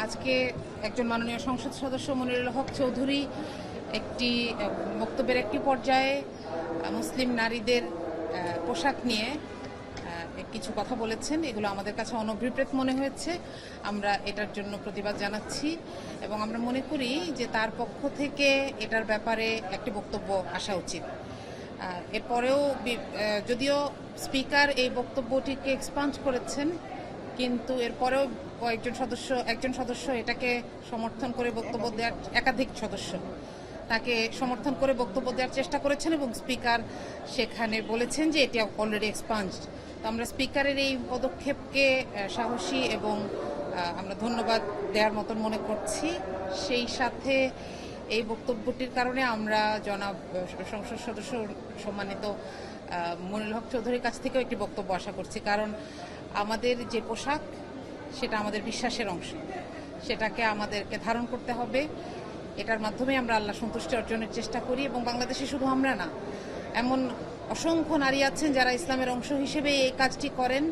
আজকে একজন মাননীয় সংসদ সদস্য মনিরুল হক চৌধুরী একটি বক্তব্যের একটি পর্যায়ে মুসলিম নারীদের পোশাক নিয়ে কিছু কথা বলেছেন। এগুলো আমাদের কাছে অনভিপ্রেত মনে হয়েছে। আমরা এটার জন্য প্রতিবাদ জানাচ্ছি এবং আমরা মনে করি যে তার পক্ষ থেকে এটার ব্যাপারে একটি বক্তব্য আসা উচিত। এরপরেও যদিও স্পিকার এই বক্তব্যটিকে এক্সপান্ড করেছেন, কিন্তু এরপরেও একজন সদস্য এটাকে সমর্থন করে বক্তব্য দেওয়ার, একাধিক সদস্য তাকে সমর্থন করে বক্তব্য দেওয়ার চেষ্টা করেছেন এবং স্পিকার সেখানে বলেছেন যে এটি অলরেডি এক্সপান্সড। তো আমরা স্পিকারের এই পদক্ষেপকে সাহসী এবং আমরা ধন্যবাদ দেওয়ার মতন মনে করছি। সেই সাথে এই বক্তব্যটির কারণে আমরা জনাব সংসদ সদস্য সম্মানিত মনিরুল হক চৌধুরীর কাছ থেকেও একটি বক্তব্য আশা করছি, কারণ আমাদের যে পোশাক সেটা আমাদের বিশ্বাসের অংশ, সেটাকে আমাদেরকে ধারণ করতে হবে। এটার মাধ্যমে আমরা আল্লাহ সন্তুষ্টি অর্জনের চেষ্টা করি এবং বাংলাদেশে শুধু আমরা না, এমন অসংখ্য নারী আছেন যারা ইসলামের অংশ হিসেবে এই কাজটি করেন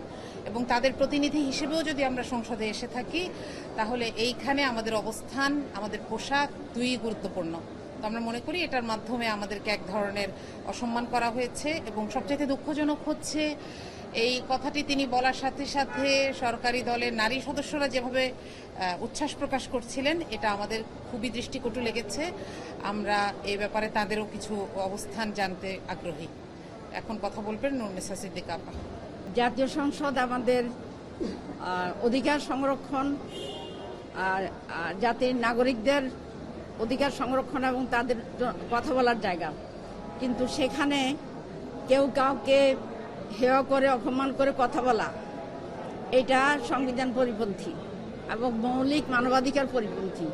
এবং তাদের প্রতিনিধি হিসেবেও যদি আমরা সংসদে এসে থাকি তাহলে এইখানে আমাদের অবস্থান, আমাদের পোশাক দুই গুরুত্বপূর্ণ। তো আমরা মনে করি এটার মাধ্যমে আমাদেরকে এক ধরনের অসম্মান করা হয়েছে এবং সবচেয়ে দুঃখজনক হচ্ছে এই কথাটি তিনি বলার সাথে সাথে সরকারি দলের নারী সদস্যরা যেভাবে উচ্ছ্বাস প্রকাশ করছিলেন, এটা আমাদের খুবই দৃষ্টিকটু লেগেছে। আমরা এই ব্যাপারে তাদেরও কিছু অবস্থান জানতে আগ্রহী। এখন কথা বলবেন নুরুন্নেসা সিদ্দিকা আপা। জাতীয় সংসদ আমাদের অধিকার সংরক্ষণ আর জাতির নাগরিকদের অধিকার সংরক্ষণ এবং তাদের কথা বলার জায়গা, কিন্তু সেখানে কেউ কাউকে হেয় করে অপমান করে কথা বলা এটা সংবিধান পরিপন্থী এবং মৌলিক মানবাধিকার পরিপন্থী।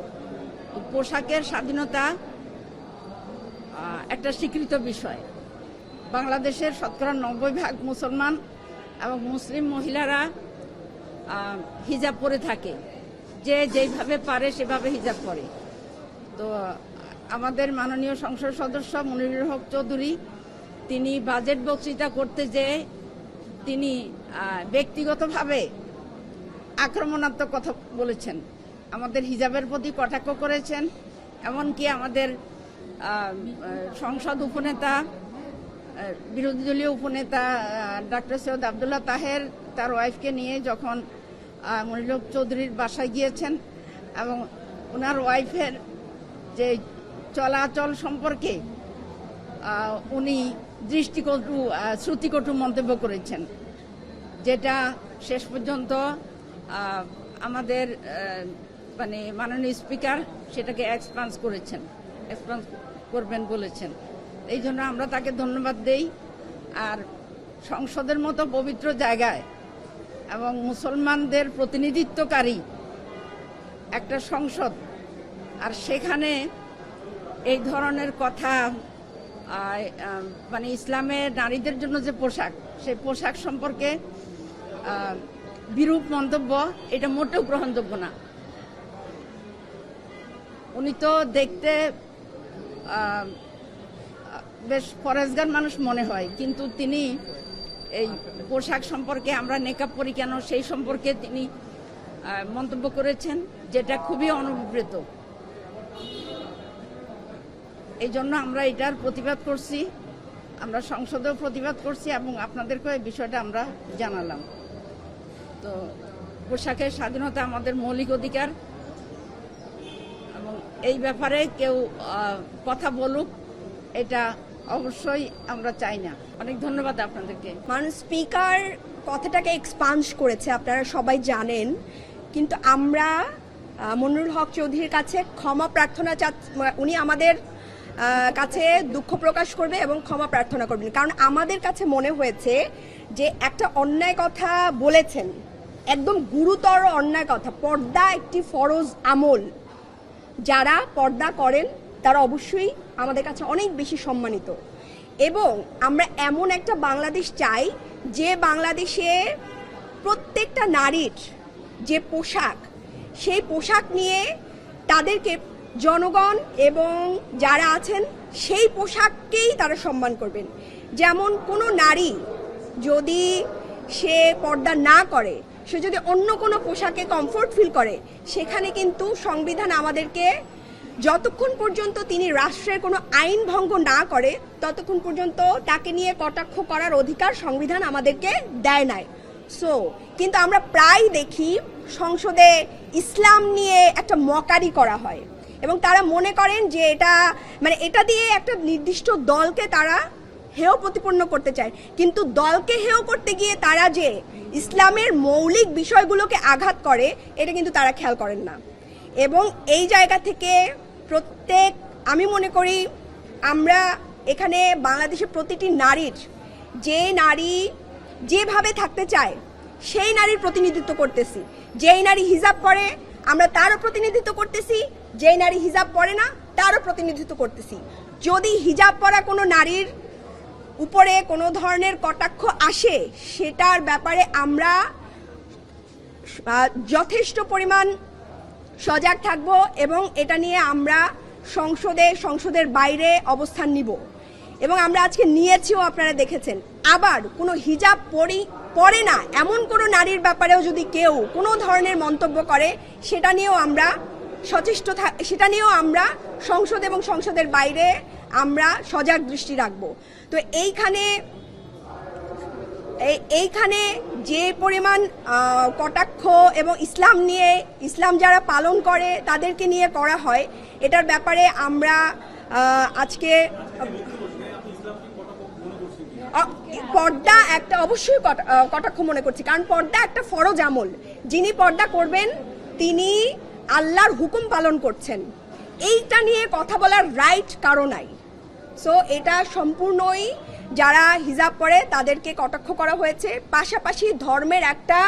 পোশাকের স্বাধীনতা একটা স্বীকৃত বিষয়। বাংলাদেশের শতকরা 90% মুসলমান এবং মুসলিম মহিলারা হিজাব পরে থাকে, যে যেভাবে পারে সেভাবে হিজাব পরে। তো আমাদের মাননীয় সংসদ সদস্য মনিরুল হক চৌধুরী তিনি বাজেট বক্তৃতা করতে যেয়ে তিনি ব্যক্তিগতভাবে আক্রমণাত্মক কথা বলেছেন, আমাদের হিজাবের প্রতি কটাক্ষ করেছেন। এমনকি আমাদের সংসদ উপনেতা, বিরোধী দলীয় উপনেতা ডক্টর সৈয়দ আবদুল্লাহ তাহের তার ওয়াইফকে নিয়ে যখন মনিরুল হক চৌধুরীর বাসায় গিয়েছেন এবং ওনার ওয়াইফের যে চলাচল সম্পর্কে উনি শ্রুতিকটু মন্তব্য করেছেন, যেটা শেষ পর্যন্ত আমাদের মাননীয় স্পিকার সেটাকে এক্সপান্স করবেন বলেছেন। এই জন্য আমরা তাকে ধন্যবাদ দেই। আর সংসদের মতো পবিত্র জায়গায় এবং মুসলমানদের প্রতিনিধিত্বকারী একটা সংসদ, আর সেখানে এই ধরনের কথা ইসলামের নারীদের জন্য যে পোশাক, সেই পোশাক সম্পর্কে বিরূপ মন্তব্য এটা মোটেও গ্রহণযোগ্য না। উনি তো দেখতে বেশ পরেশগার মানুষ মনে হয়, কিন্তু তিনি এই পোশাক সম্পর্কে আমরা নেকাব পরি কেন সেই সম্পর্কে তিনি মন্তব্য করেছেন, যেটা খুবই অনভিপ্রেত। এই জন্য আমরা এটার প্রতিবাদ করছি, আমরা সংসদেও প্রতিবাদ করছি এবং আপনাদেরকেও এই বিষয়টা আমরা জানালাম। তো পোশাকের স্বাধীনতা আমাদের মৌলিক অধিকার এবং এই ব্যাপারে কেউ কথা বলুক এটা অবশ্যই আমরা চাই না। অনেক ধন্যবাদ আপনাদেরকে। স্পিকার কথাটাকে এক্সপান্স করেছে, আপনারা সবাই জানেন, কিন্তু আমরা মনিরুল হক চৌধুরীর কাছে ক্ষমা প্রার্থনা উনি আমাদের কাছে দুঃখ প্রকাশ করবে এবং ক্ষমা প্রার্থনা করবেন, কারণ আমাদের কাছে মনে হয়েছে যে একটা অন্যায় কথা বলেছেন, একদম গুরুতর অন্যায় কথা। পর্দা একটি ফরজ আমল, যারা পর্দা করেন তারা অবশ্যই আমাদের কাছে অনেক বেশি সম্মানিত এবং আমরা এমন একটা বাংলাদেশ চাই যে বাংলাদেশে প্রত্যেকটা নারীর যে পোশাক, সেই পোশাক নিয়ে তাদেরকে জনগণ এবং যারা আছেন সেই পোশাককেই তারা সম্মান করবেন। যেমন কোনো নারী যদি সে পর্দা না করে সে যদি অন্য কোনো পোশাকে কমফোর্ট ফিল করে, সেখানে কিন্তু সংবিধান আমাদেরকে যতক্ষণ পর্যন্ত তিনি রাষ্ট্রের কোনো আইন ভঙ্গ না করে ততক্ষণ পর্যন্ত তাকে নিয়ে কটাক্ষ করার অধিকার সংবিধান আমাদেরকে দেয় নাই। সো কিন্তু আমরা প্রায় দেখি সংসদে ইসলাম নিয়ে একটা মকারি করা হয় এবং তারা মনে করেন যে এটা দিয়ে একটা নির্দিষ্ট দলকে তারা হেয় প্রতিপন্ন করতে চায়, কিন্তু দলকে হেয় করতে গিয়ে তারা যে ইসলামের মৌলিক বিষয়গুলোকে আঘাত করে এটা কিন্তু তারা খেয়াল করেন না। এবং এই জায়গা থেকে আমি মনে করি আমরা এখানে বাংলাদেশের প্রতিটি নারীর, যে নারী যেভাবে থাকতে চায় সেই নারীর প্রতিনিধিত্ব করতেছি। যেই নারী হিজাব পরে আমরা তারও প্রতিনিধিত্ব করতেছি, যেই নারী হিজাব পরে না তারও প্রতিনিধিত্ব করতেছি। যদি হিজাব পরা কোনো নারীর উপরে কোনো ধরনের কটাক্ষ আসে সেটার ব্যাপারে আমরা যথেষ্ট পরিমাণ সজাগ থাকব এবং এটা নিয়ে আমরা সংসদের বাইরে অবস্থান নিব এবং আমরা আজকে নিয়েছিও, আপনারা দেখেছেন। আবার কোনো হিজাব পরে না এমন কোনো নারীর ব্যাপারেও যদি কেউ কোনো ধরনের মন্তব্য করে সেটা নিয়েও আমরা সচেষ্ট সেটা নিয়েও আমরা সংসদ এবং সংসদের বাইরে আমরা সজাগ দৃষ্টি রাখব। তো এইখানে যে পরিমাণ কটাক্ষ এবং ইসলাম যারা পালন করে তাদেরকে নিয়ে করা হয়, এটার ব্যাপারে আমরা আজকে পর্দা একটা অবশ্যই কটাক্ষ মনে করছি, কারণ পর্দা একটা ফরজ আমল। যিনি পর্দা করবেন তিনি আল্লাহর হুকুম পালন করছেন, এইটা নিয়ে কথা বলার রাইট কারো নাই। সো এটা সম্পূর্ণই যারা হিজাব পরে তাদেরকে কটাক্ষ করা হয়েছে, পাশাপাশি ধর্মের একটা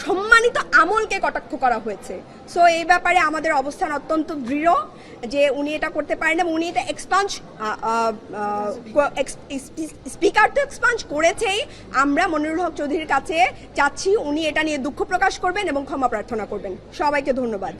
সম্মানিত আমলকে কটাক্ষ করা হয়েছে। সো এই ব্যাপারে আমাদের অবস্থান অত্যন্ত দৃঢ় যে উনি এটা করতে পারেন এবং উনি এটা স্পিকার তো এক্সপাঞ্জ করেছেই। আমরা মনিরুল হক চৌধুরীর কাছে চাচ্ছি উনি এটা নিয়ে দুঃখ প্রকাশ করবেন এবং ক্ষমা প্রার্থনা করবেন। সবাইকে ধন্যবাদ।